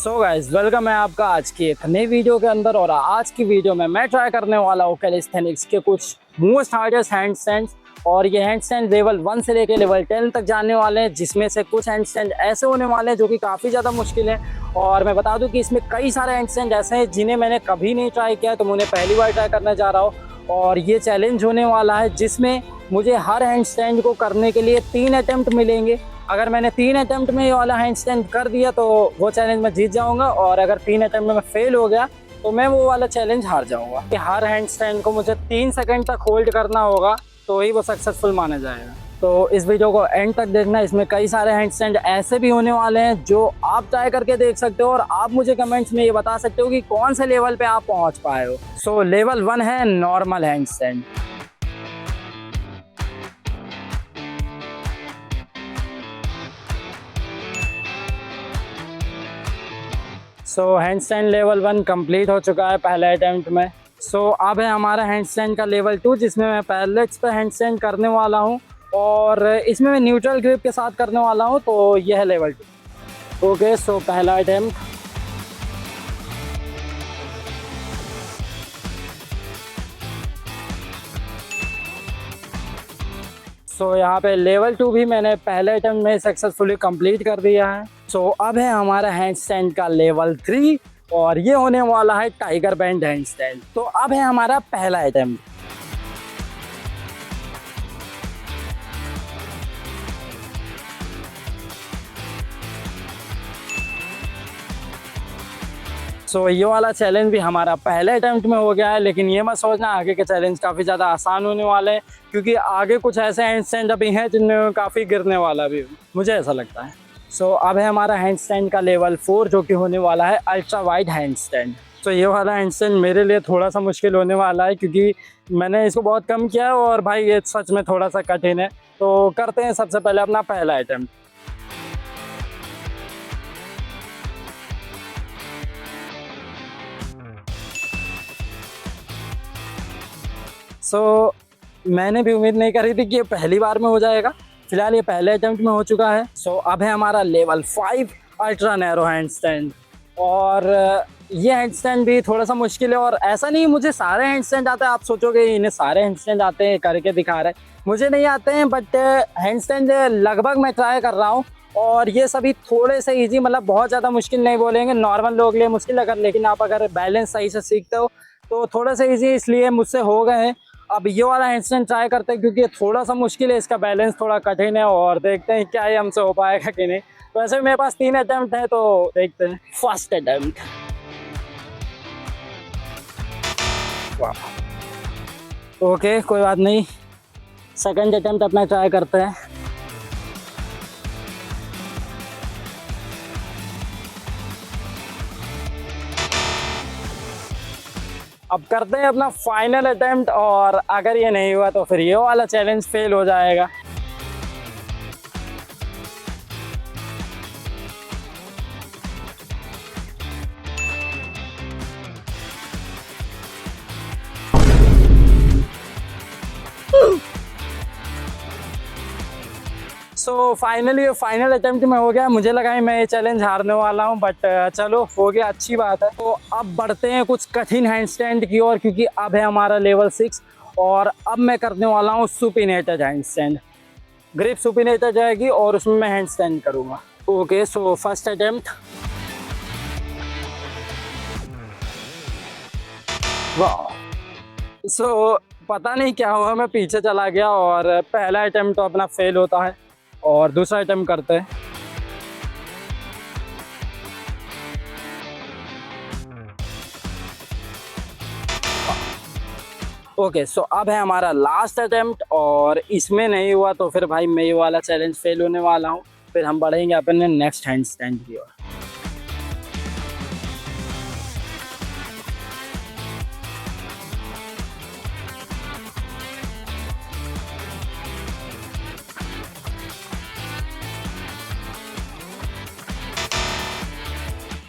So guys, welcome है आपका आज की एक नई वीडियो के अंदर। और आज की वीडियो में मैं ट्राई करने वाला हूँ कैलिस्थेनिक्स के कुछ मोस्ट हार्डेस्ट हैंडस्टैंड्स। और ये हैंडस्टैंड लेवल 1 से लेकर लेवल 10 तक जाने वाले हैं, जिसमें से कुछ हैंडस्टैंड ऐसे होने वाले हैं जो कि काफ़ी ज़्यादा मुश्किल है। और मैं बता दूं कि इसमें कई सारे हैंडस्टैंड ऐसे हैं जिन्हें मैंने कभी नहीं ट्राई किया, तो मैं उन्हें पहली बार ट्राई करने जा रहा हूँ। और ये चैलेंज होने वाला है जिसमें मुझे हर हैंडस्टैंड को करने के लिए 3 अटेम्प्ट मिलेंगे। अगर मैंने 3 अटेम्प्ट में ये वाला हैंडस्टैंड कर दिया तो वो चैलेंज मैं जीत जाऊंगा, और अगर 3 अटेम्प्ट में मैं फेल हो गया तो मैं वो वाला चैलेंज हार जाऊंगा। कि हर हैंडस्टैंड को मुझे 3 सेकंड तक होल्ड करना होगा तो ही वो सक्सेसफुल माना जाएगा। तो इस वीडियो को एंड तक देखना। इसमें कई सारे हैंडस्टैंड ऐसे भी होने वाले हैं जो आप ट्राई करके देख सकते हो, और आप मुझे कमेंट्स में ये बता सकते हो कि कौन से लेवल पे आप पहुंच पाए हो। सो लेवल 1 है नॉर्मल हैंडस्टैंड। सो हैंडस्टैंड लेवल 1 कंप्लीट हो चुका है पहले अटेम्प्ट में। सो अब है हमारा हैंडस्टैंड का लेवल 2, जिसमें मैं पैरेलल्स पे हैंडस्टैंड करने वाला हूँ, और इसमें मैं न्यूट्रल ग्रिप के साथ करने वाला हूँ। तो यह है लेवल 2। ओके, सो पहला अटेम्प्ट। सो यहाँ पे लेवल 2 भी मैंने पहले अटेम्प्ट में सक्सेसफुली कंप्लीट कर दिया है। सो अब है हमारा हैंडस्टैंड का लेवल 3, और ये होने वाला है टाइगर बैंड हैंडस्टैंड। तो अब है हमारा पहला अटेम्प्ट। सो ये वाला चैलेंज भी हमारा पहले अटेम्प्ट में हो गया है, लेकिन ये मत सोचना आगे के चैलेंज काफ़ी ज़्यादा आसान होने वाले हैं, क्योंकि आगे कुछ ऐसे हैंडस्टैंड अभी हैं जिनमें काफ़ी गिरने वाला भी, मुझे ऐसा लगता है। सो अब है हमारा हैंडस्टैंड का लेवल 4, जो कि होने वाला है अल्ट्रा वाइड हैंडस्टैंड। तो ये वाला हैंडस्टैंड मेरे लिए थोड़ा सा मुश्किल होने वाला है, क्योंकि मैंने इसको बहुत कम किया है, और भाई ये सच में थोड़ा सा कठिन है। तो करते हैं सबसे पहले अपना पहला अटेम्प्ट। सो मैंने भी उम्मीद नहीं करी थी कि ये पहली बार में हो जाएगा। फिलहाल ये पहले अटेम्प्ट में हो चुका है। सो अब है हमारा लेवल 5 अल्ट्रा नैरो हैंडस्टैंड। और ये हैंडस्टैंड भी थोड़ा सा मुश्किल है, और ऐसा नहीं मुझे सारे हैंडस्टैंड आते हैं। आप सोचोगे इन्हें सारे हैंडस्टैंड आते हैं, करके दिखा रहे हैं। मुझे नहीं आते हैं, बट हैंडस्टैंड लगभग मैं ट्राई कर रहा हूँ। और ये सभी थोड़े से ईजी, मतलब बहुत ज़्यादा मुश्किल नहीं बोलेंगे, नॉर्मल लोग के लिए मुश्किल अगर, लेकिन आप अगर बैलेंस सही से सीखते हो तो थोड़े से ईजी इसलिए मुझसे हो गए हैं। अब ये वाला हैंडस्टैंड ट्राई करते हैं, क्योंकि ये थोड़ा सा मुश्किल है, इसका बैलेंस थोड़ा कठिन है, और देखते हैं क्या ये हमसे हो पाएगा कि नहीं। तो वैसे मेरे पास 3 अटेम्प्ट है, तो देखते हैं। फर्स्ट अटेम्प्ट, ओके कोई बात नहीं। सेकंड अटेम्प्ट अपना ट्राई करते हैं। अब करते हैं अपना फाइनल अटेम्प्ट, और अगर ये नहीं हुआ तो फिर ये वाला चैलेंज फेल हो जाएगा। सो फाइनली फाइनल अटेम्प्ट में हो गया। मुझे लगा मैं ये चैलेंज हारने वाला हूँ, बट चलो हो गया, अच्छी बात है। तो अब बढ़ते हैं कुछ कठिन हैंडस्टैंड की ओर, क्योंकि अब है हमारा लेवल 6, और अब मैं करने वाला हूँ सुपिनेटेड हैंडस्टैंड। ग्रिप सुपिनेटेड जाएगी और उसमें मैं हैंडस्टैंड करूँगा। Okay, so first attempt. वाह, सो पता नहीं क्या हुआ, मैं पीछे चला गया, और पहला अटेम्प्ट तो अपना फेल होता है, और दूसरा अटेम्प्ट करते हैं। ओके, सो अब है हमारा लास्ट अटेम्प्ट, और इसमें नहीं हुआ तो फिर भाई मैं ये वाला चैलेंज फेल होने वाला हूँ। फिर हम बढ़ेंगे अपने नेक्स्ट हैंडस्टैंड की ओर।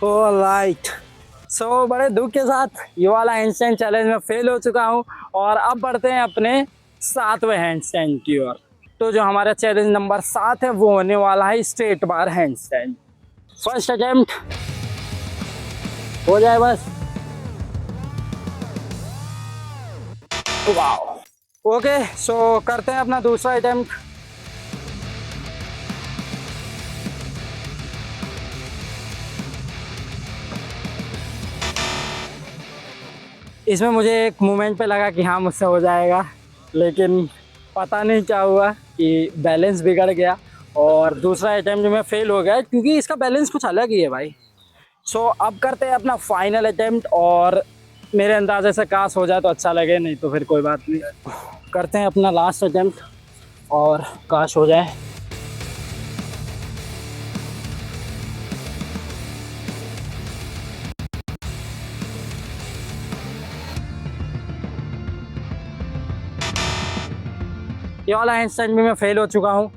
ऑलराइट, सो बड़े दुख के साथ ये वाला हैंडस्टैंड चैलेंज में फेल हो चुका हूँ, और अब बढ़ते हैं अपने 7वें हैंडस्टैंड की ओर। तो जो हमारा चैलेंज नंबर 7 है वो होने वाला है स्ट्रेट बार हैंडस्टैंड। First attempt. हो जाए बस। वाह। ओके, सो करते हैं अपना दूसरा अटेम्प्ट। इसमें मुझे एक मोमेंट पे लगा कि हाँ मुझसे हो जाएगा, लेकिन पता नहीं क्या हुआ कि बैलेंस बिगड़ गया और दूसरा अटेम्प्ट में फेल हो गया, क्योंकि इसका बैलेंस कुछ अलग ही है भाई। सो अब करते हैं अपना फाइनल अटेम्प्ट, और मेरे अंदाजे से काश हो जाए तो अच्छा लगे, नहीं तो फिर कोई बात नहीं। करते हैं अपना लास्ट अटेम्प्ट और काश हो जाए। ये वाला हैंड स्टैंड भी मैं फेल हो चुका हूँ,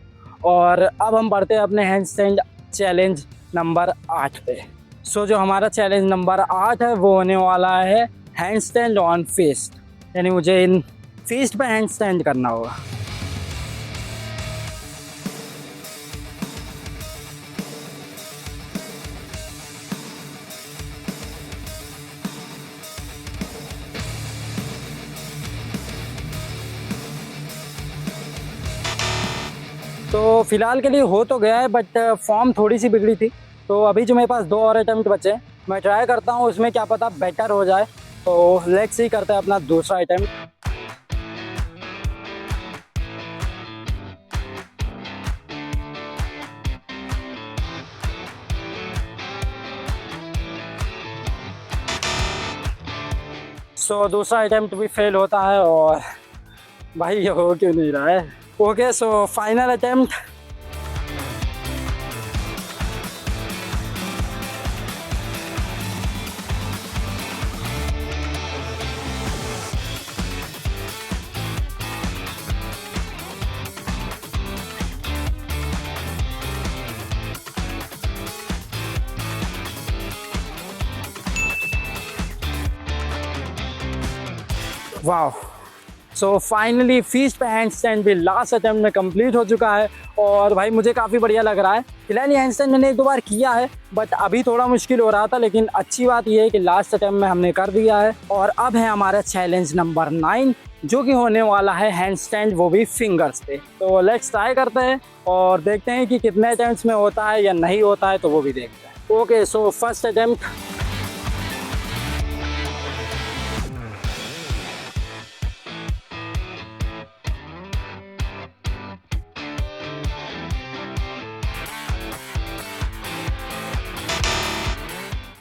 और अब हम बढ़ते हैं अपने हैंड स्टैंड चैलेंज नंबर 8 पे। सो जो हमारा चैलेंज नंबर 8 है वो होने वाला है हैंड स्टैंड ऑन फिस्ट, यानी मुझे इन फिस्ट पे हैंड स्टैंड करना होगा। तो फिलहाल के लिए हो तो गया है, बट फॉर्म थोड़ी सी बिगड़ी थी, तो अभी जो मेरे पास 2 और अटेम्प्ट बचे हैं, मैं ट्राई करता हूँ, उसमें क्या पता बेटर हो जाए। तो लेट्स सी, करते हैं अपना दूसरा अटेम्प्ट। सो दूसरा अटेम्प्ट भी फेल होता है, और भाई ये हो क्यों नहीं रहा है। Okay, so final attempt. वाह। सो फाइनली फीस्ट पे हैंड स्टैंड भी लास्ट अटेम्प्ट में कंप्लीट हो चुका है, और भाई मुझे काफ़ी बढ़िया लग रहा है। फिलहाल ये हैंड स्टैंड मैंने 1-2 बार किया है, बट अभी थोड़ा मुश्किल हो रहा था, लेकिन अच्छी बात ये है कि लास्ट अटेम्प्ट में हमने कर दिया है। और अब है हमारा चैलेंज नंबर 9, जो कि होने वाला है हैंड स्टैंड, वो भी फिंगर्स पे। तो लेट्स ट्राई करते हैं और देखते हैं कि कितने अटेम्प्ट्स में होता है या नहीं होता है, तो वो भी देखते हैं। Okay, so first attempt.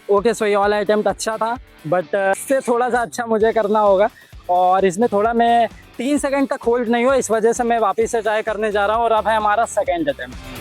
Okay, so ये वाला अटेम्प्ट अच्छा था, बट इससे थोड़ा सा अच्छा मुझे करना होगा, और इसमें थोड़ा मैं 3 सेकंड तक होल्ड नहीं हुआ, इस वजह से मैं वापस से ट्राई करने जा रहा हूँ। और अब है हमारा सेकंड अटेम्प्ट।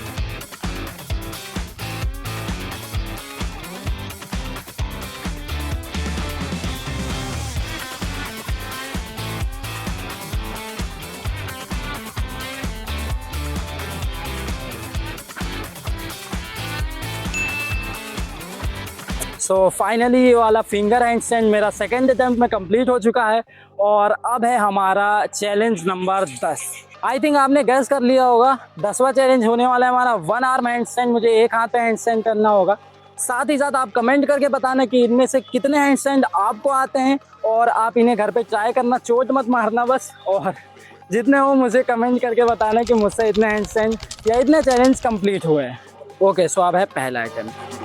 सो फाइनली ये वाला फिंगर हैंड स्टैंड मेरा सेकंड अटेम्प्ट में कंप्लीट हो चुका है, और अब है हमारा चैलेंज नंबर 10। आई थिंक आपने गैस कर लिया होगा, 10वां चैलेंज होने वाला है हमारा 1 आर्म हैंड स्टैंड। मुझे एक हाथ पे हैंड स्टैंड करना होगा। साथ ही साथ आप कमेंट करके बताना कि इनमें से कितने हैंड स्टैंड आपको आते हैं, और आप इन्हें घर पे ट्राई करना, चोट मत मारना बस। और जितने हो मुझे कमेंट करके बताना कि मुझसे इतने हैंड स्टैंड या इतने चैलेंज कंप्लीट हुए हैं। ओके, सो अब है पहला अटेम्प्ट।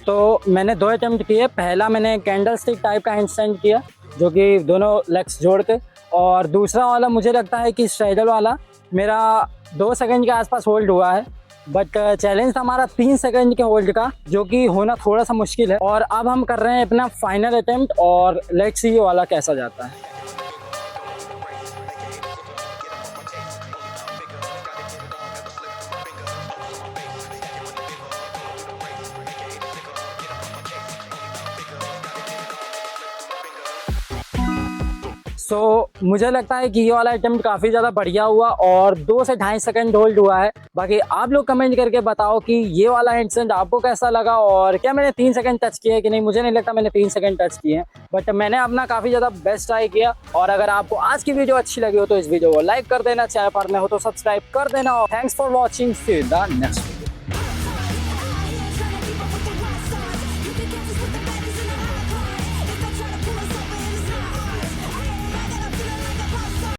तो मैंने 2 अटेम्प्ट किए। पहला मैंने कैंडल स्टिक टाइप का हैंड स्टैंड किया, जो कि दोनों लेग्स जोड़ के, और दूसरा वाला मुझे लगता है कि स्ट्रेडल वाला मेरा 2 सेकंड के आसपास होल्ड हुआ है, बट चैलेंज था हमारा 3 सेकंड के होल्ड का, जो कि होना थोड़ा सा मुश्किल है। और अब हम कर रहे हैं अपना फाइनल अटेम्प्ट, और लेट्स सी ये वाला कैसा जाता है। मुझे लगता है कि ये वाला अटेम्प्ट काफ़ी ज़्यादा बढ़िया हुआ और 2 से 2.5 सेकंड होल्ड हुआ है। बाकी आप लोग कमेंट करके बताओ कि ये वाला हैंडस्टैंड आपको कैसा लगा और क्या मैंने 3 सेकंड टच किए कि नहीं। मुझे नहीं लगता मैंने 3 सेकंड टच किए हैं, बट मैंने अपना काफ़ी ज़्यादा बेस्ट ट्राई किया। और अगर आपको आज की वीडियो अच्छी लगी हो तो इस वीडियो को लाइक कर देना, चैनल पर नए हो तो सब्सक्राइब कर देना। और thanks for watching, see you in the next.